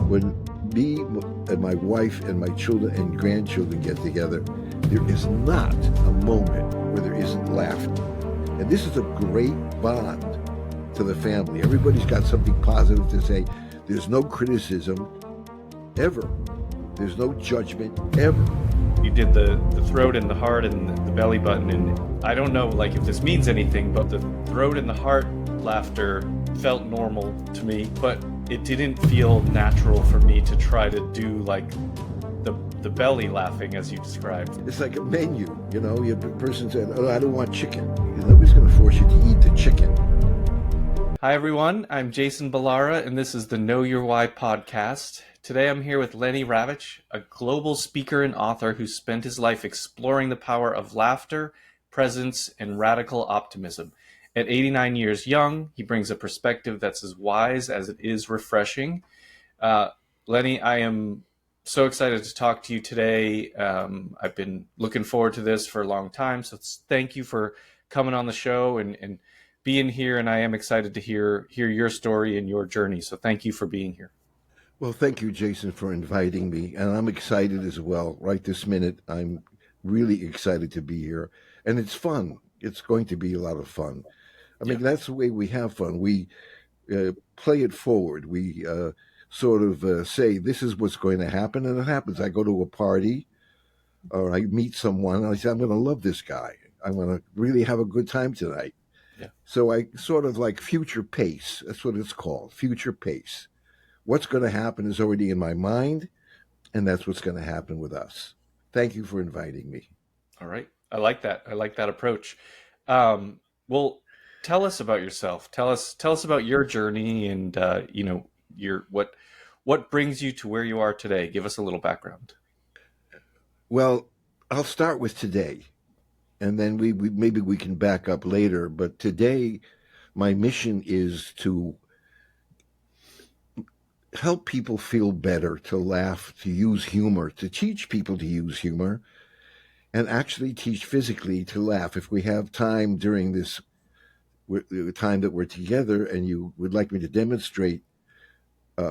When me and my wife and my children and grandchildren get together, there is not a moment where there isn't laughter. And this is a great bond to the family. Everybody's got something positive to say. There's no criticism ever. There's no judgment ever. You did the throat and the heart and the belly button, and I don't know like if this means anything, but the throat and the heart laughter felt normal to me, but it didn't feel natural for me to try to do like the belly laughing as you described. It's like a menu, you know. The person said, "Oh, I don't want chicken." Nobody's going to force you to eat the chicken. Hi everyone, I'm Jason Balara, and this is the Know Your Why podcast. Today I'm here with Lenny Ravich, a global speaker and author who spent his life exploring the power of laughter, presence, and radical optimism. At 89 years young, he brings a perspective that's as wise as it is refreshing. Lenny, I am so excited to talk to you today. I've been looking forward to this for a long time, so thank you for coming on the show and being here, and I am excited to hear your story and your journey, so thank you for being here. Well, thank you, Jason, for inviting me, and I'm excited as well. Right this minute, I'm really excited to be here, and it's fun. It's going to be a lot of fun. I mean, that's the way we have fun. We play it forward. We sort of say, this is what's going to happen, and it happens. I go to a party, or I meet someone, and I say, I'm going to love this guy. I'm going to really have a good time tonight. Yeah. So I sort of like future pace. That's what it's called, future pace. What's going to happen is already in my mind, and that's what's going to happen with us. Thank you for inviting me. All right. I like that. I like that approach. Well, tell us about yourself. Tell us about your journey and, your what brings you to where you are today. Give us a little background. Well, I'll start with today, and then we maybe we can back up later. But today, my mission is to help people feel better, to laugh, to use humor, to teach people to use humor, and actually teach physically to laugh. If we have time during this time that we're together and you would like me to demonstrate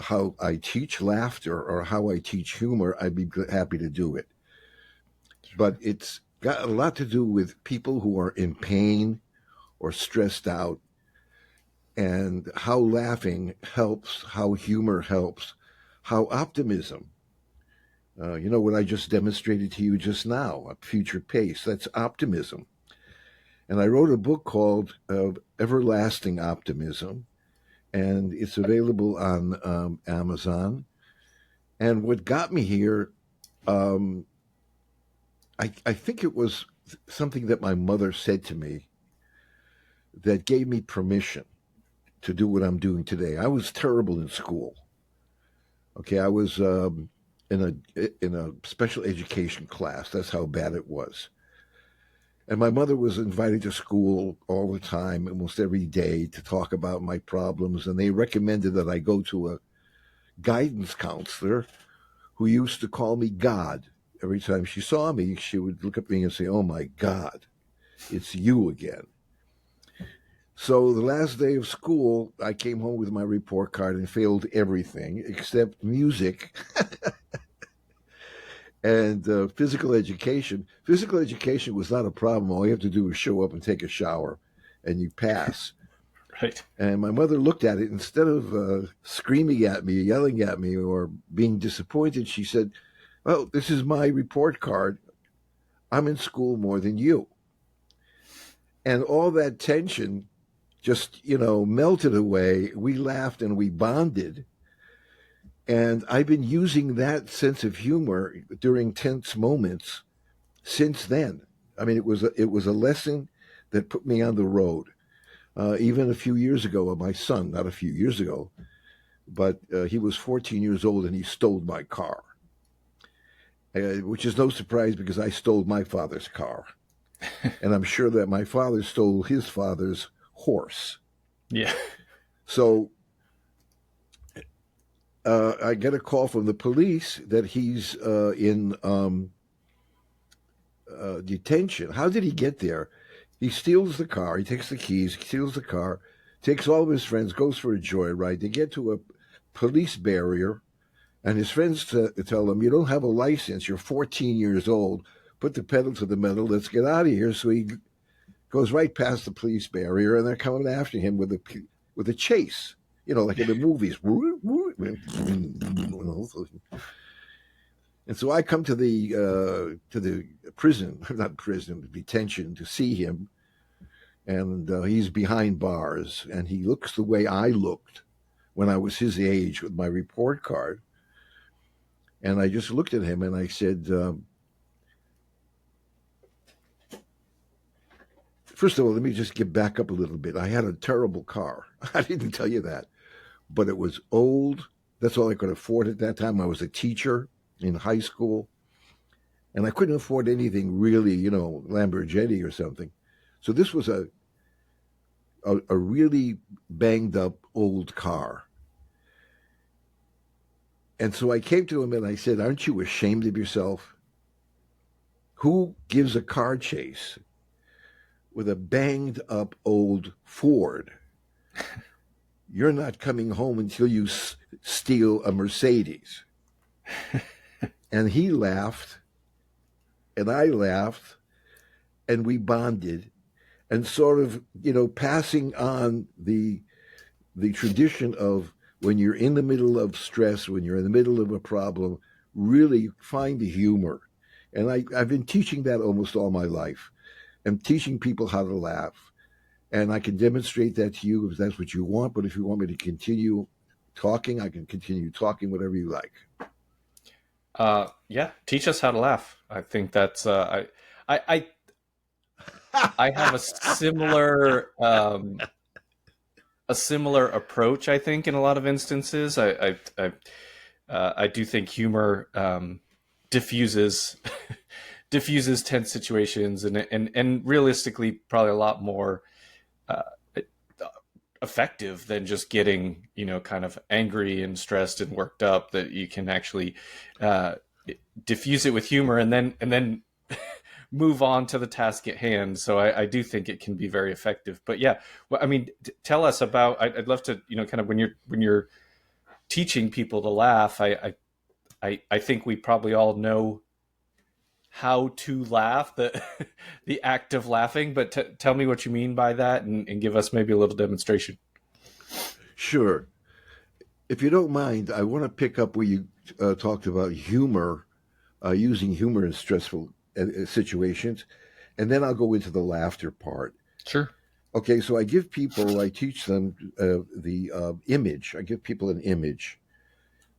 how I teach laughter or how I teach humor, I'd be happy to do it. But it's got a lot to do with people who are in pain or stressed out, and how laughing helps, how humor helps, how optimism. What I just demonstrated to you just now, a future pace, that's optimism. And I wrote a book called Everlasting Optimism, and it's available on Amazon. And what got me here, I think it was something that my mother said to me that gave me permission to do what I'm doing today. I was terrible in school. Okay, I was in a special education class. That's how bad it was. And my mother was invited to school all the time, almost every day, to talk about my problems. And they recommended that I go to a guidance counselor who used to call me God. Every time she saw me, she would look at me and say, "Oh, my God, it's you again." So the last day of school, I came home with my report card and failed everything except music and physical education. Physical education was not a problem. All you have to do is show up and take a shower, and you pass. Right. And my mother looked at it. Instead of screaming at me, yelling at me, or being disappointed, she said, "Well, this is my report card. I'm in school more than you." And all that tension just, melted away. We laughed and we bonded. And I've been using that sense of humor during tense moments since then. I mean, it was a lesson that put me on the road. Even a few years ago, my son, not a few years ago, but he was 14 years old and he stole my car, which is no surprise because I stole my father's car. And I'm sure that my father stole his father's horse. Yeah. So I get a call from the police that he's in detention. How did he get there? He steals the car. He takes the keys, steals the car, takes all of his friends, goes for a joyride. They get to a police barrier, And his friends tell him, "You don't have a license. You're 14 years old. Put the pedal to the metal. Let's get out of here." So he goes right past the police barrier, and they're coming after him with a chase, like in the movies. And so I come to the prison, not prison, detention, to see him, and he's behind bars, and he looks the way I looked when I was his age with my report card. And I just looked at him and I said, first of all, let me just get back up a little bit. I had a terrible car. I didn't tell you that, but it was old. That's all I could afford at that time. I was a teacher in high school, and I couldn't afford anything really, Lamborghini or something. So this was a really banged up old car. And so I came to him and I said, "Aren't you ashamed of yourself? Who gives a car chase with a banged up old Ford? You're not coming home until you steal a Mercedes." And he laughed, and I laughed, and we bonded, and sort of, passing on the tradition of, when you're in the middle of stress, when you're in the middle of a problem, really find the humor. And I've been teaching that almost all my life. I'm teaching people how to laugh. And I can demonstrate that to you if that's what you want. But if you want me to continue talking, I can continue talking, whatever you like. Yeah, teach us how to laugh. I think that's I I have a similar approach. I think in a lot of instances, I do think humor diffuses diffuses tense situations, and realistically, probably a lot more uh, effective than just getting kind of angry and stressed and worked up. That you can actually uh, diffuse it with humor, and then move on to the task at hand. So I do think it can be very effective. But yeah, well, I mean, tell us about. I'd love to, kind of when you're teaching people to laugh. I think we probably all know how to laugh, the the act of laughing. But tell me what you mean by that, and give us maybe a little demonstration. Sure. If you don't mind, I want to pick up where you talked about humor, using humor in stressful situations, and then I'll go into the laughter part. Sure. Okay, so I teach them the image. I give people an image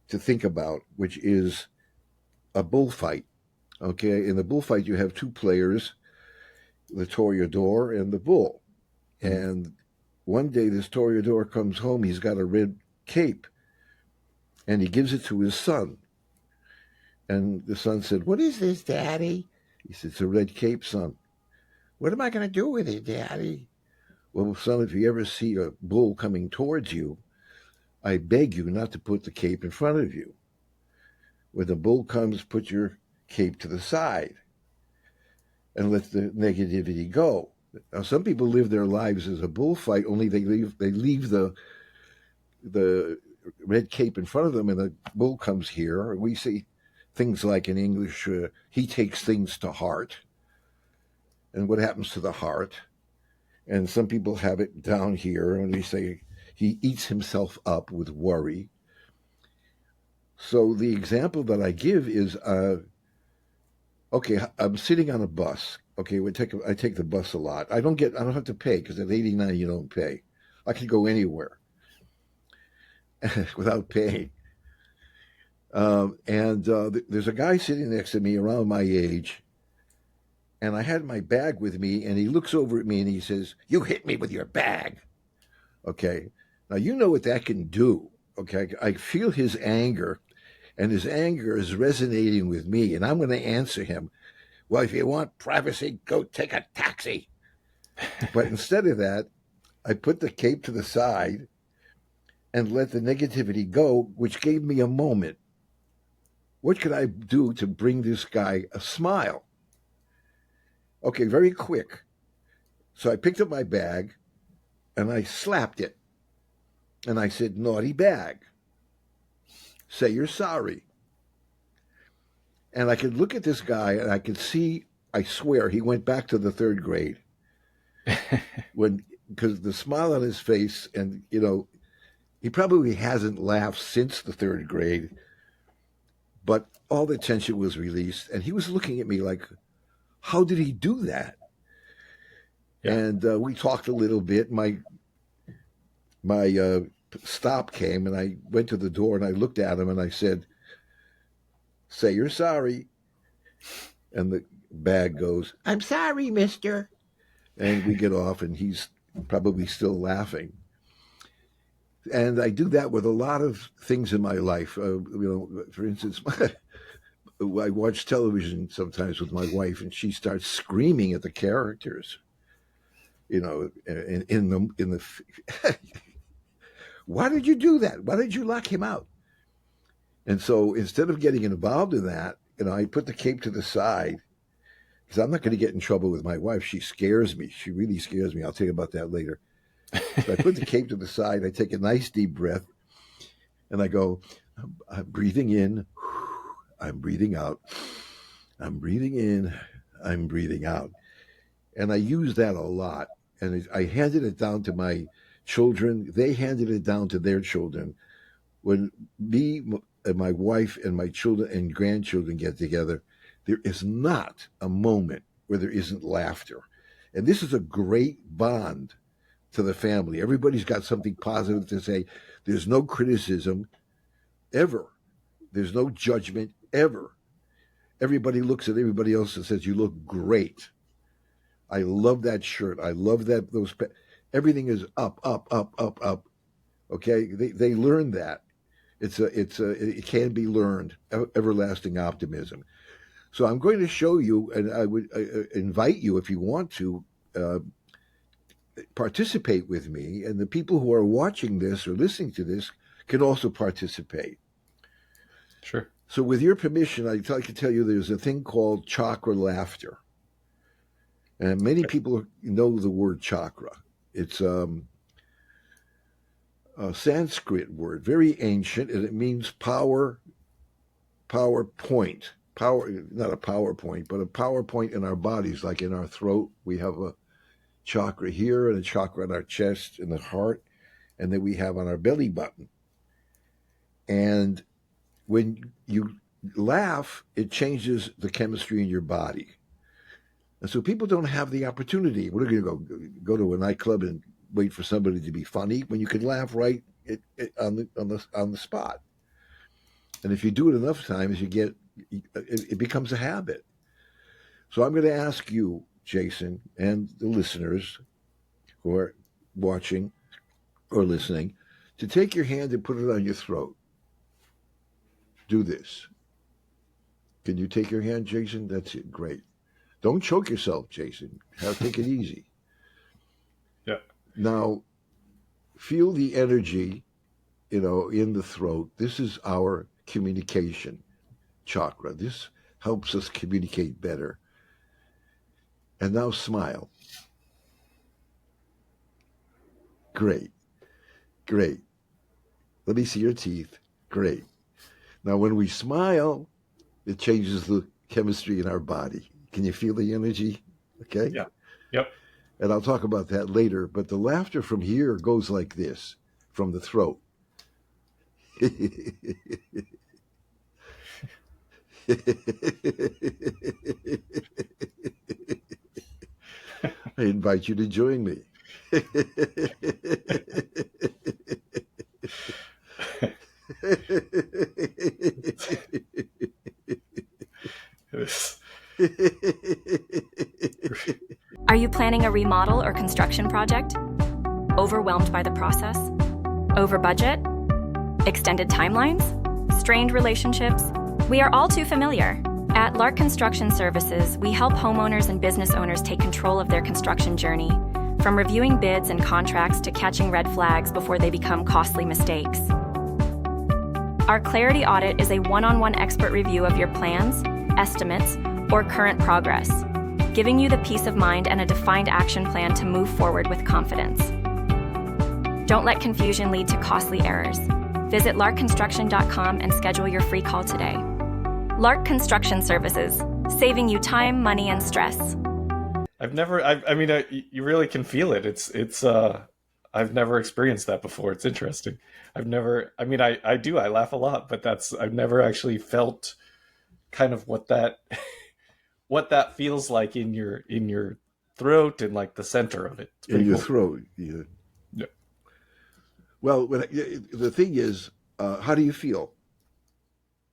to think about, which is a bullfight. Okay, in the bullfight, you have two players, the toreador and the bull. And one day, this toreador comes home. He's got a red cape, and he gives it to his son. And the son said, "What is this, Daddy?" He said, "It's a red cape, son." "What am I going to do with it, Daddy?" "Well, son, if you ever see a bull coming towards you, I beg you not to put the cape in front of you. When the bull comes, put your cape to the side and let the negativity go." Now, some people live their lives as a bullfight, only they leave the red cape in front of them, and the bull comes here. We say things like in English, he takes things to heart. And what happens to the heart? And some people have it down here, and they say he eats himself up with worry. So the example that I give is, okay, I'm sitting on a bus. Okay, I take the bus a lot. I don't have to pay, because at 89 you don't pay. I can go anywhere without paying. There's a guy sitting next to me around my age, and I had my bag with me, and he looks over at me and he says, "You hit me with your bag." Okay, now you know what that can do. Okay, I feel his anger, and his anger is resonating with me, and I'm going to answer him, "Well, if you want privacy, go take a taxi." But instead of that, I put the cape to the side and let the negativity go, which gave me a moment. What could I do to bring this guy a smile? Okay, very quick. So I picked up my bag and I slapped it. And I said, "Naughty bag." say you're sorry. And I could look at this guy and I could see, I swear, he went back to the third grade because the smile on his face, and he probably hasn't laughed since the third grade, but all the tension was released, and he was looking at me like, how did he do that? Yeah. And we talked a little bit. My stop came, and I went to the door, and I looked at him, and I said, say you're sorry. And the bag goes, I'm sorry, mister. And we get off, and he's probably still laughing. And I do that with a lot of things in my life. For instance, I watch television sometimes with my wife, and she starts screaming at the characters. In the why did you do that? Why did you lock him out? And so instead of getting involved in that, I put the cape to the side because I'm not going to get in trouble with my wife. She scares me. She really scares me. I'll tell you about that later. So I put the cape to the side. I take a nice deep breath, and I go, I'm breathing in. I'm breathing out. I'm breathing in. I'm breathing out. And I use that a lot. And I handed it down to my children. They handed it down to their children. When me and my wife and my children and grandchildren get together, there is not a moment where there isn't laughter. And this is a great bond to the family. Everybody's got something positive to say. There's no criticism ever. There's no judgment ever. Everybody looks at everybody else and says, you look great. I love that shirt. I love that. Everything is up, up, up, up, up. Okay. They learn that. It can be learned, everlasting optimism. So I'm going to show you, and I would invite you, if you want to, participate with me, and the people who are watching this or listening to this can also participate. Sure. So with your permission, I'd like to tell you there's a thing called chakra laughter. And many people know the word chakra. It's a Sanskrit word, very ancient, and it means power point. Power, not a PowerPoint, but a power point in our bodies, like in our throat. We have a chakra here and a chakra in our chest, in the heart, and then we have on our belly button. And when you laugh, it changes the chemistry in your body. And so people don't have the opportunity. We're going to go to a nightclub and wait for somebody to be funny when you can laugh right on the spot. And if you do it enough times, it becomes a habit. So I'm going to ask you, Jason, and the listeners who are watching or listening, to take your hand and put it on your throat. Do this. Can you take your hand, Jason? That's it. Great. Don't choke yourself, Jason. Take it easy. Yeah. Now, feel the energy, in the throat. This is our communication chakra. This helps us communicate better. And now smile. Great. Great. Let me see your teeth. Great. Now, when we smile, it changes the chemistry in our body. Can you feel the energy? Okay? Yeah. Yep. And I'll talk about that later. But the laughter from here goes like this, from the throat. I invite you to join me. Are you planning a remodel or construction project? Overwhelmed by the process? Over budget? Extended timelines? Strained relationships? We are all too familiar. At Lark Construction Services, we help homeowners and business owners take control of their construction journey, from reviewing bids and contracts to catching red flags before they become costly mistakes. Our Clarity Audit is a one-on-one expert review of your plans, estimates, or current progress, giving you the peace of mind and a defined action plan to move forward with confidence. Don't let confusion lead to costly errors. Visit larkconstruction.com and schedule your free call today. Lark Construction Services, saving you time, money, and stress. You really can feel it. I've never experienced that before. It's interesting. I laugh a lot, but I've never actually felt kind of what that what that feels like in your throat and like the center of it. In your throat. Yeah. Yeah. Well, the thing is, how do you feel?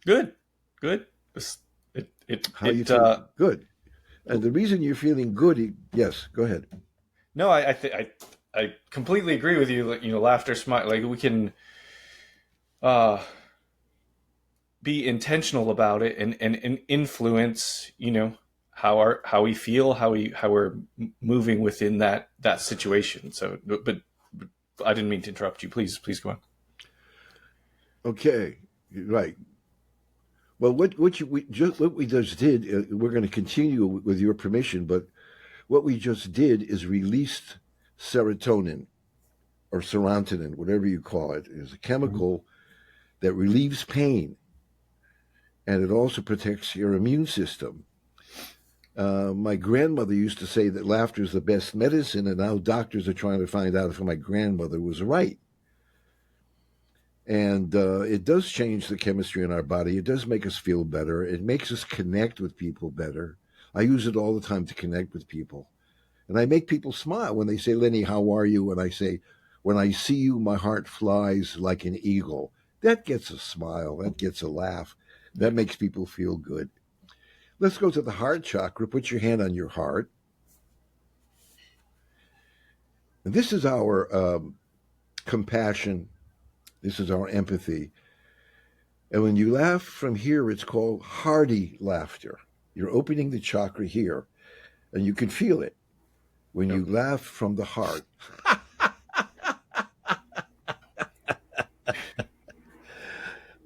Good. How you feel? Good. And the reason you're feeling good, yes, go ahead. No, I completely agree with you. You know, laughter, smile, like we can be intentional about it and influence, you know, how we feel, how we're moving within that situation. So, but I didn't mean to interrupt you. Please go on. Okay, right. Well, what we just did, we're going to continue with your permission, but what we just did is released serotonin or serotonin, whatever you call it, is a chemical that relieves pain, and it also protects your immune system. My grandmother used to say that laughter is the best medicine, and now doctors are trying to find out if my grandmother was right. And it does change the chemistry in our body. It does make us feel better. It makes us connect with people better. I use it all the time to connect with people. And I make people smile when they say, Lenny, how are you? And I say, when I see you, my heart flies like an eagle. That gets a smile. That gets a laugh. That makes people feel good. Let's go to the heart chakra. Put your hand on your heart. And this is our compassion. This is our empathy. And when you laugh from here, it's called hearty laughter. You're opening the chakra here, and you can feel it when you laugh from the heart.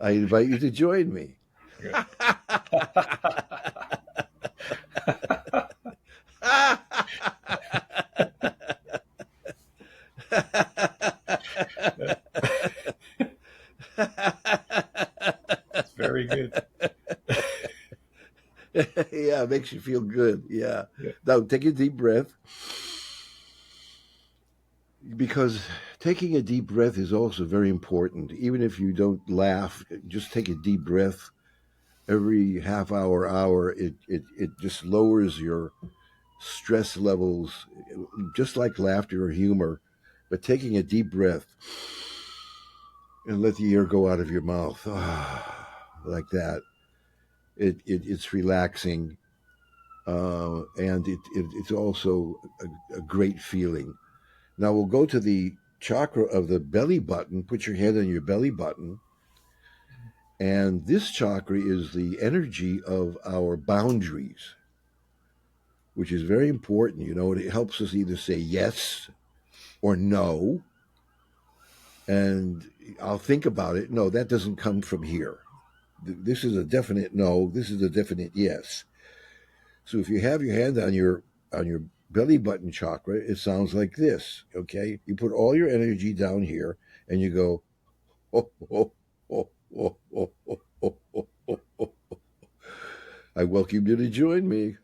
I invite you to join me. That's very good. Yeah, it makes you feel good. Yeah. Now take a deep breath. Because taking a deep breath is also very important. Even if you don't laugh, just take a deep breath every half hour. It just lowers your stress levels, just like laughter or humor. But taking a deep breath and let the air go out of your mouth, like that, it's relaxing, and it's also a great feeling. Now we'll go to the chakra of the belly button. Put your hand on your belly button. And this chakra is the energy of our boundaries, which is very important. You know, it helps us either say yes or no. And I'll think about it. No, that doesn't come from here. This is a definite no. This is a definite yes. So if you have your hand on your belly button chakra, it sounds like this, okay? You put all your energy down here and you go, oh, oh, oh, oh, oh, oh, oh, oh, oh, oh. I welcome you to join me.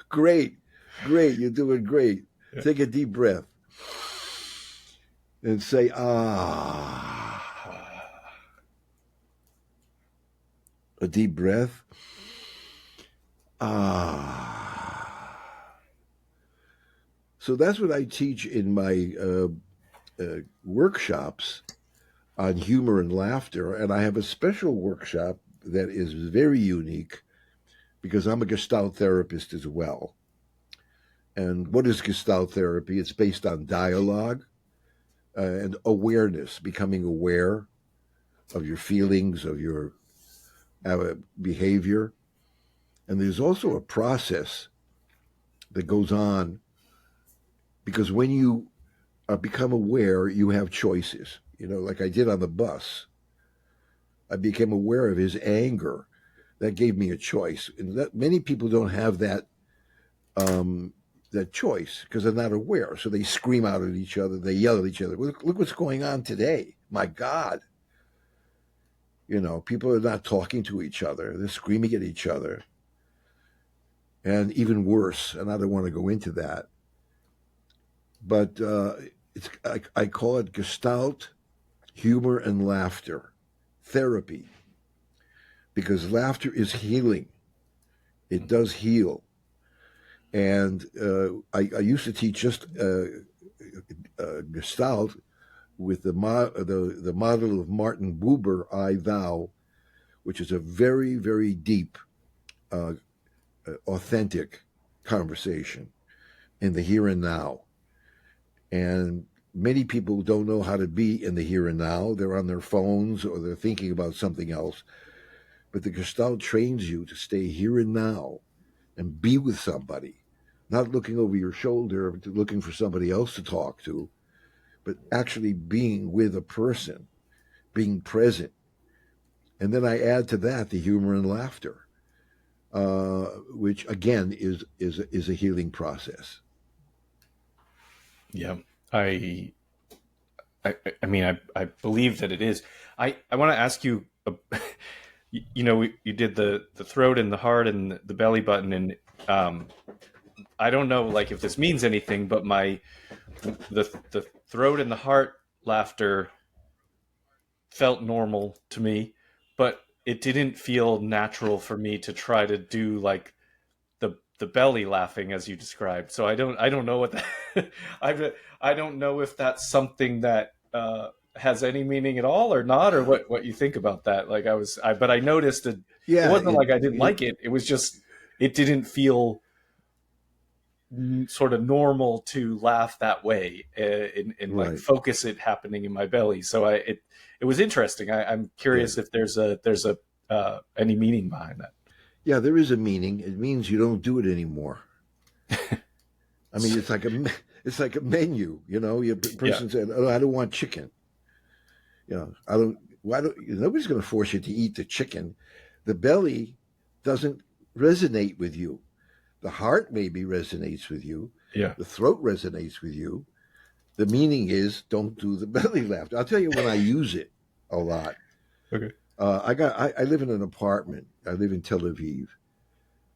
Great. You're doing great. Take a deep breath and say, ah. A deep breath. Ah. So that's what I teach in my workshops on humor and laughter. And I have a special workshop that is very unique because I'm a Gestalt therapist as well. And what is Gestalt therapy? It's based on dialogue and awareness, becoming aware of your feelings, of your behavior. And there's also a process that goes on because when you become aware, you have choices. You know, like I did on the bus. I became aware of his anger. That gave me a choice. And that many people don't have that choice because they're not aware. So they scream out at each other. They yell at each other. Look what's going on today. My God. People are not talking to each other. They're screaming at each other. And even worse, and I don't want to go into that, but I call it Gestalt, humor, and laughter therapy, because laughter is healing. It does heal. And I used to teach just Gestalt with the model of Martin Buber, I Thou, which is a very, very deep, authentic conversation in the here and now. And many people don't know how to be in the here and now. They're on their phones or they're thinking about something else. But the Gestalt trains you to stay here and now and be with somebody, not looking over your shoulder, looking for somebody else to talk to, but actually being with a person, being present. And then I add to that the humor and laughter, which again is a healing process. Yeah, I mean, I believe that it is. I want to ask you, you did the throat and the heart and the belly button, and I don't know like if this means anything, but the throat and the heart laughter felt normal to me, but it didn't feel natural for me to try to do like the belly laughing as you described. So I don't know what that I don't know if that's something that has any meaning at all or not, or what you think about that. Like but I noticed that it wasn't like I didn't like it. It was just it didn't feel sort of normal to laugh that way and Right. like focus it happening in my belly. So it was interesting. I'm curious if there's any meaning behind that. Yeah, there is a meaning. It means you don't do it anymore. I mean, it's like a menu. Your person said, "Oh, I don't want chicken." I don't. Why don't? Nobody's going to force you to eat the chicken. The belly doesn't resonate with you. The heart maybe resonates with you. Yeah. The throat resonates with you. The meaning is don't do the belly laughter. I'll tell you when I use it a lot. Okay. I live in an apartment. I live in Tel Aviv,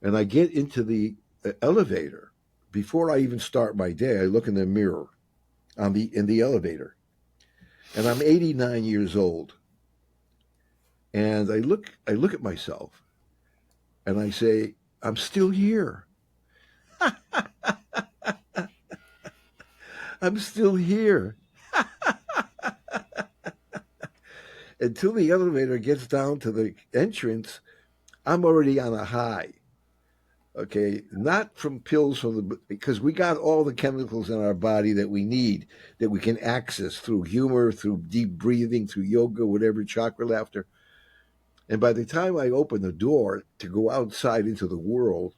and I get into the elevator before I even start my day. I look in the mirror in the elevator, and I'm 89 years old, and I look at myself, and I say, I'm still here. I'm still here. Until the elevator gets down to the entrance, I'm already on a high. Okay, not from pills because we got all the chemicals in our body that we need, that we can access through humor, through deep breathing, through yoga, whatever, chakra laughter. And by the time I open the door to go outside into the world,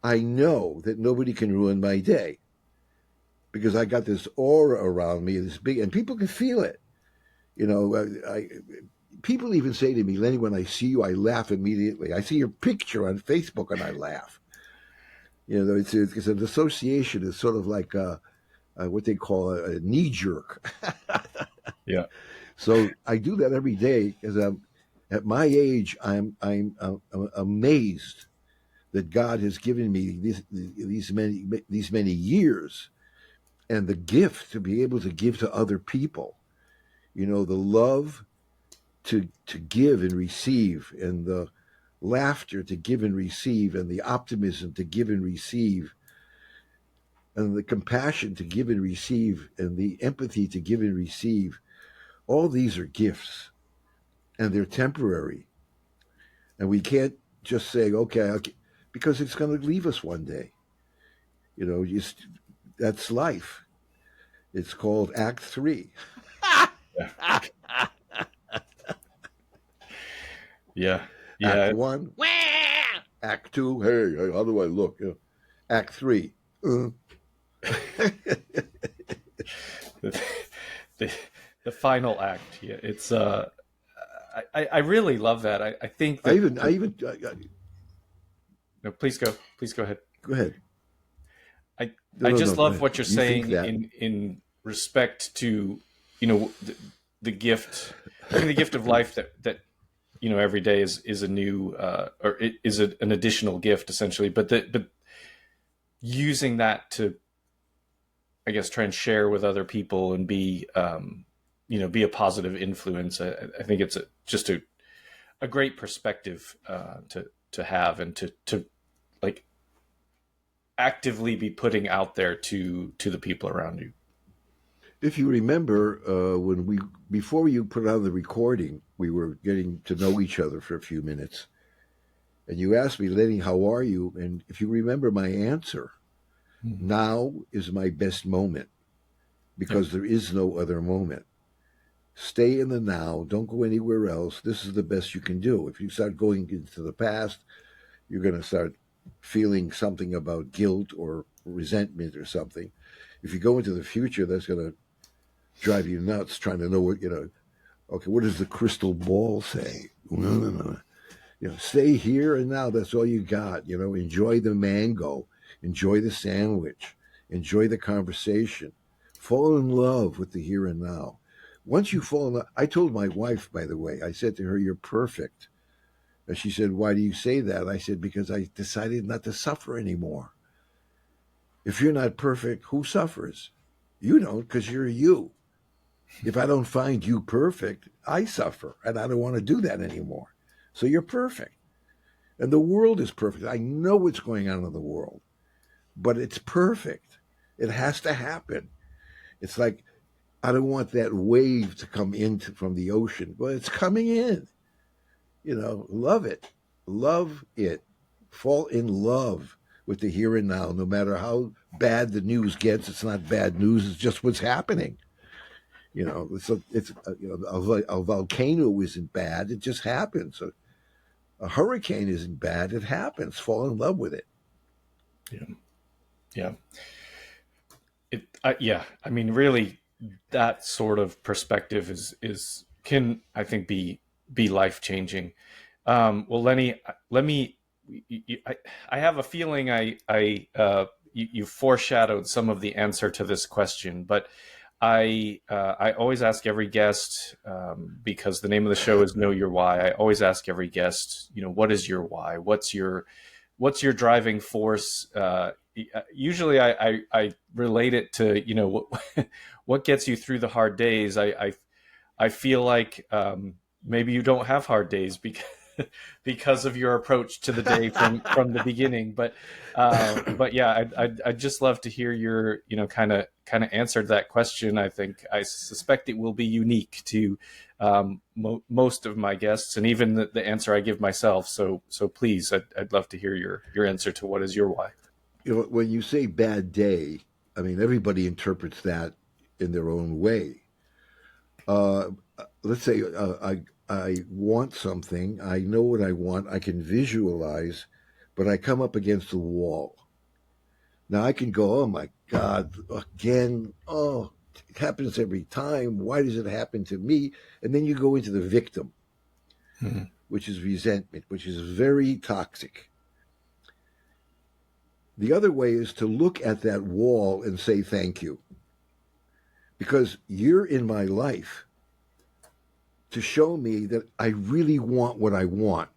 I know that nobody can ruin my day because I got this aura around me, this big, and people can feel it. People even say to me, Lenny, when I see you, I laugh immediately. I see your picture on Facebook and I laugh. It's an association. It's sort of like what they call a knee jerk. Yeah. So I do that every day because at my age, I'm amazed that God has given me these many years and the gift to be able to give to other people. The love to give and receive, and the laughter to give and receive, and the optimism to give and receive, and the compassion to give and receive, and the empathy to give and receive. All these are gifts, and they're temporary. And we can't just say, okay, because it's going to leave us one day. That's life. It's called Act 3. Yeah. Act 1. Act 2. Hey, how do I look? Act 3. The final act. Yeah. It's I really love that. I think I that even, no, please go ahead. go ahead. I No, just go love ahead. what you're You think saying that? in respect to, the gift. I mean, the gift of life that every day is a new or it is an additional gift essentially, but using that to, I guess, try and share with other people and be be a positive influence. I think it's just a great perspective to have, and to like actively be putting out there to the people around you. If you remember, before you put on the recording, we were getting to know each other for a few minutes, and you asked me, Lenny, how are you? And if you remember my answer, now is my best moment because there is no other moment. Stay in the now. Don't go anywhere else. This is the best you can do. If you start going into the past, you're going to start feeling something about guilt or resentment or something. If you go into the future, that's going to drive you nuts trying to know okay, what does the crystal ball say? No. Stay here and now. That's all you got. Enjoy the mango, enjoy the sandwich, enjoy the conversation, fall in love with the here and now. Once you fall in love, I told my wife, by the way, I said to her, you're perfect. And she said, why do you say that? I said, because I decided not to suffer anymore. If you're not perfect, who suffers? You don't, because you're you. If I don't find you perfect, I suffer, and I don't want to do that anymore. So you're perfect. And the world is perfect. I know what's going on in the world, but it's perfect. It has to happen. It's like, I don't want that wave to come in from the ocean. Well, it's coming in. Love it. Love it. Fall in love with the here and now. No matter how bad the news gets, it's not bad news. It's just what's happening. A volcano isn't bad. It just happens. A hurricane isn't bad. It happens. Fall in love with it. Yeah. Yeah. I mean, really, that sort of perspective is can, I think, be life changing. Well, Lenny, let me. I have a feeling you foreshadowed some of the answer to this question, but I always ask every guest, because the name of the show is Know Your Why. I always ask every guest, what is your why? What's your driving force? Usually I relate it to, what gets you through the hard days. I feel like maybe you don't have hard days because of your approach to the day from the beginning. But yeah, I'd just love to hear your, kind of answered that question. I suspect it will be unique to most of my guests, and even the answer I give myself. So please, I'd love to hear your answer to what is your why. When you say bad day, I mean, everybody interprets that in their own way. Let's say I want something. I know what I want. I can visualize, but I come up against a wall. Now I can go, oh my God, again. Oh, it happens every time. Why does it happen to me? And then you go into the victim, which is resentment, which is very toxic. The other way is to look at that wall and say thank you, because you're in my life to show me that I really want what I want,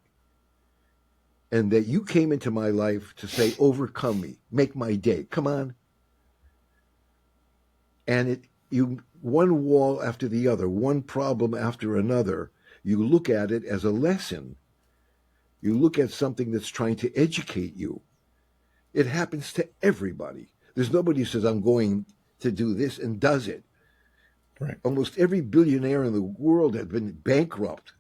and that you came into my life to say, overcome me, make my day. Come on. And you one wall after the other, one problem after another, you look at it as a lesson. You look at something that's trying to educate you. It happens to everybody. There's nobody who says, I'm going to do this and does it. Right. Almost every billionaire in the world has been bankrupt,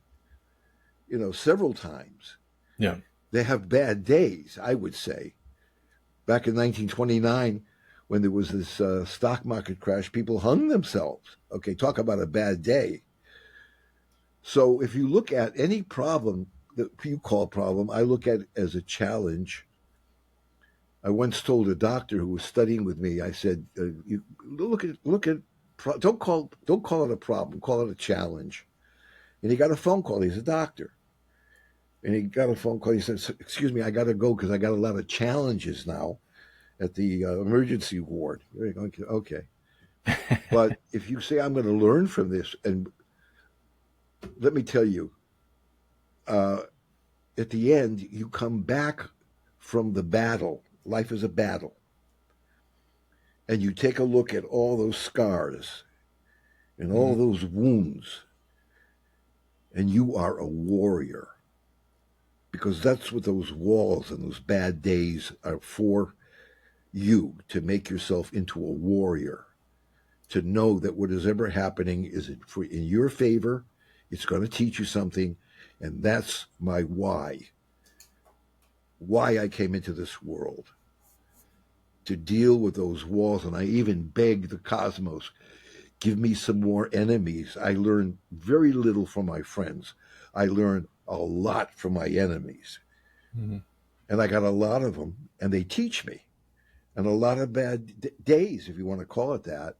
several times. Yeah. They have bad days, I would say. Back in 1929, when there was this stock market crash, people hung themselves. Okay, talk about a bad day. So if you look at any problem that you call problem, I look at it as a challenge. I once told a doctor who was studying with me, I said, look at don't call it a problem, call it a challenge. And he got a phone call. He's a doctor. And he got a phone call. He said, "Excuse me, I got to go because I got a lot of challenges now at the emergency ward." Okay. But if you say, "I'm going to learn from this," and let me tell you, at the end, you come back from the battle. Life is a battle. And you take a look at all those scars and all those wounds, and you are a warrior. Because that's what those walls and those bad days are for you, to make yourself into a warrior, to know that what is ever happening is in your favor, it's going to teach you something, and that's my why I came into this world, to deal with those walls. And I even beg the cosmos, give me some more enemies. I learned very little from my friends. I learned a lot from my enemies. Mm-hmm. And I got a lot of them, and they teach me. And a lot of bad days, if you want to call it that.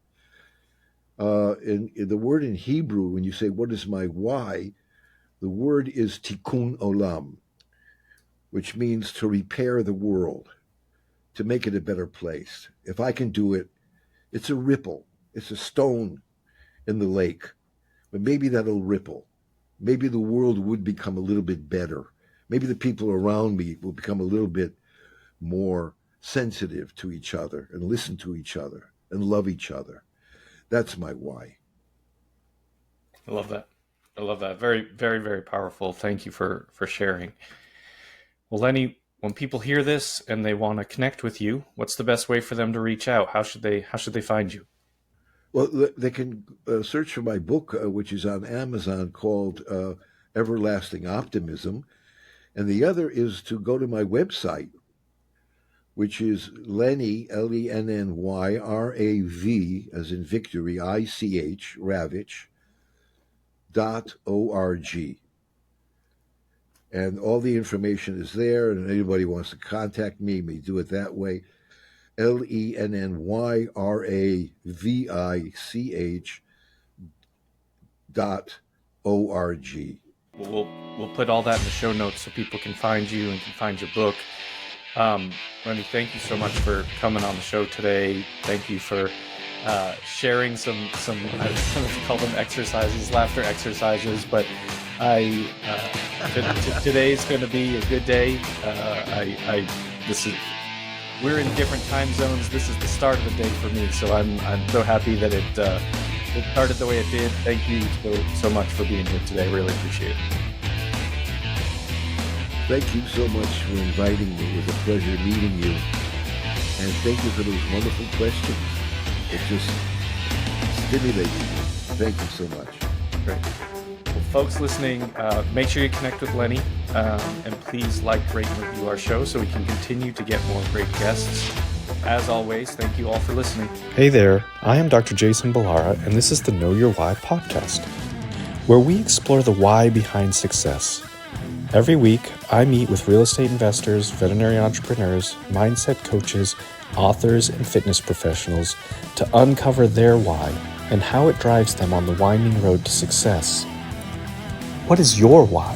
In the word in Hebrew, when you say, what is my why? The word is tikkun olam, which means to repair the world, to make it a better place. If I can do it, it's a ripple. It's a stone in the lake. But maybe that'll ripple. Maybe the world would become a little bit better. Maybe the people around me will become a little bit more sensitive to each other and listen to each other and love each other. That's my why. I love that. I love that. Very, very, very powerful. Thank you for sharing. Well, Lenny, when people hear this and they want to connect with you, what's the best way for them to reach out? How should they find you? Well, they can search for my book, which is on Amazon, called Everlasting Optimism. And the other is to go to my website, which is Lenny, Lennyrav, as in victory, ICH, Ravich.org. And all the information is there, and anybody wants to contact me may do it that way. LENNYRAVICH.org. We'll put all that in the show notes so people can find you and can find your book. Lenny, thank you so much for coming on the show today. Thank you for sharing some I don't know if you call them exercises, laughter exercises, but today's going to be a good day. We're in different time zones. This is the start of the day for me, so I'm so happy that it started the way it did. Thank you so much for being here today. Really appreciate it. Thank you so much for inviting me. It was a pleasure meeting you. And thank you for those wonderful questions. It just stimulated me. Thank you so much. Great. Well, folks listening, make sure you connect with Lenny, and please like, rate, and review our show so we can continue to get more great guests. As always, thank you all for listening. Hey there, I am Dr. Jason Balara, and this is the Know Your Why podcast, where we explore the why behind success. Every week, I meet with real estate investors, veterinary entrepreneurs, mindset coaches, authors, and fitness professionals to uncover their why and how it drives them on the winding road to success. What is your why?